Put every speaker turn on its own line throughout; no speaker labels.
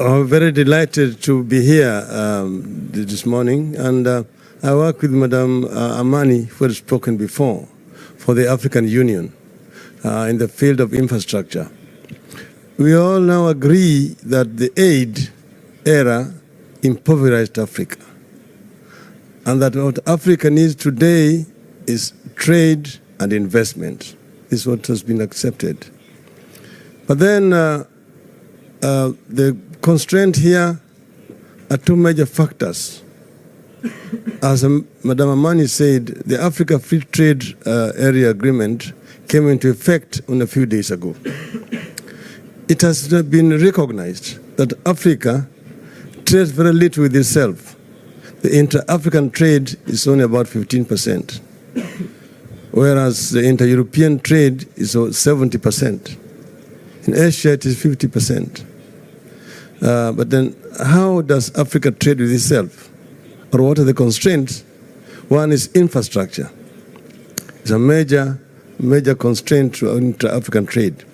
I'm very delighted to be here this morning, and I work with Madam Amani, who has spoken before, for the African Union in the field of infrastructure. We all now agree that the aid era impoverished Africa, and that what Africa needs today is trade and investment. This is what has been accepted. But then the constraint here are two major factors. As Madam Amani said, the Africa Free Trade Area Agreement came into effect a few days ago. It has been recognized that Africa trades very little with itself. The inter-African trade is only about 15%, whereas the inter-European trade is 70%. In Asia, it is 50%. But then how does Africa trade with itself? Or what are the constraints? One is infrastructure. It's a major constraint to inter-African trade.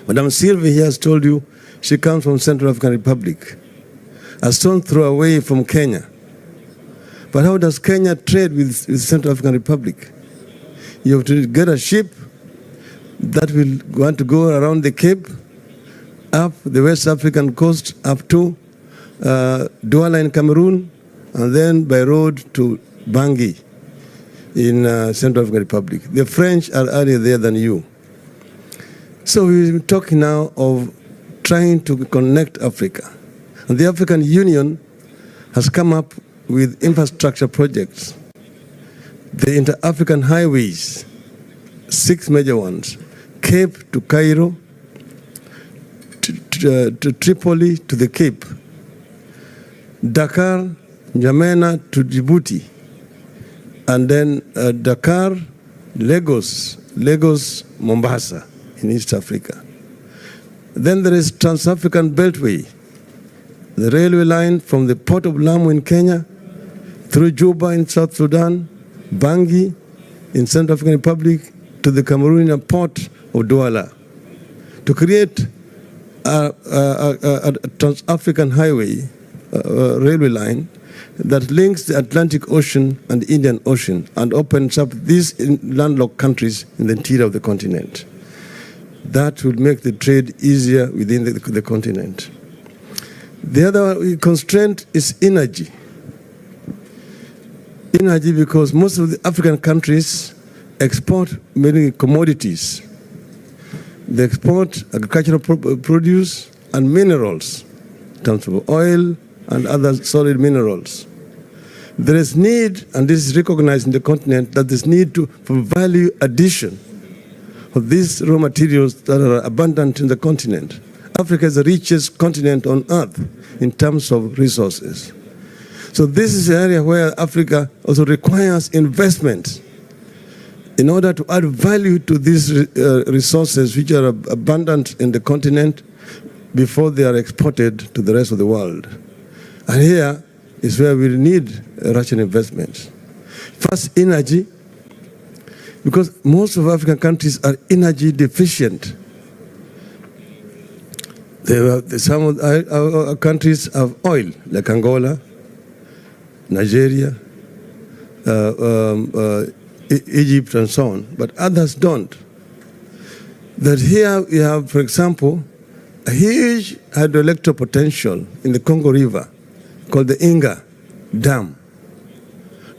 Madam Sylvie here has told you she comes from Central African Republic, a stone throw away from Kenya. But how does Kenya trade with Central African Republic? You have to get a ship that will want to go around the Cape, up the West African coast, up to Douala in Cameroon, and then by road to Bangui in Central African Republic. The French are earlier there than you. So we're talking now of trying to connect Africa. And the African Union has come up with infrastructure projects. The inter-African highways, 6 major ones, Cape to Cairo, to Tripoli to the Cape, Dakar, N'Djamena to Djibouti, and then Dakar, Lagos, Mombasa in East Africa. Then there is Trans-African Beltway, the railway line from the port of Lamu in Kenya, through Juba in South Sudan, Bangui in Central African Republic, to the Cameroonian port of Douala, to create a Trans-African highway, railway line that links the Atlantic Ocean and the Indian Ocean and opens up these landlocked countries in the interior of the continent. That will make the trade easier within the continent. The other constraint is energy. Energy, because most of the African countries export many commodities. They export agricultural produce and minerals, in terms of oil and other solid minerals. There is need, and this is recognized in the continent, that there's need for value addition of these raw materials that are abundant in the continent. Africa is the richest continent on earth in terms of resources. So this is an area where Africa also requires investment in order to add value to these resources which are abundant in the continent before they are exported to the rest of the world. And here is where we need Russian investments. First, energy, because most of African countries are energy deficient. Some of our countries have oil, like Angola, Nigeria, Egypt, and so on, but others don't. That here we have, for example, a huge hydroelectric potential in the Congo River called the Odinga Dam,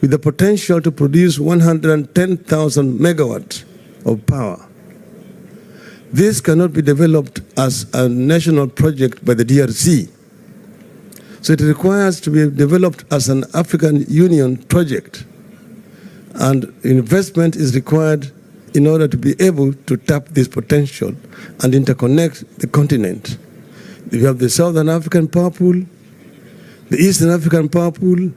with the potential to produce 110,000 megawatts of power. This cannot be developed as a national project by the DRC. So it requires to be developed as an African Union project. And investment is required in order to be able to tap this potential and interconnect the continent. We have the Southern African Power Pool, the Eastern African Power Pool,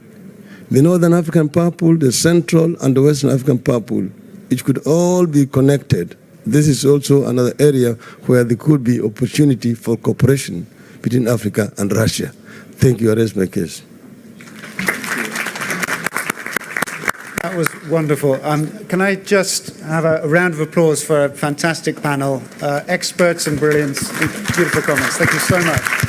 the Northern African Power Pool, the Central and the Western African Power Pool. It could all be connected. This is also another area where there could be opportunity for cooperation between Africa and Russia. Thank you. I rest my case.
That was wonderful. Can I just have a round of applause for a fantastic panel, experts and brilliance, beautiful comments. Thank you so much.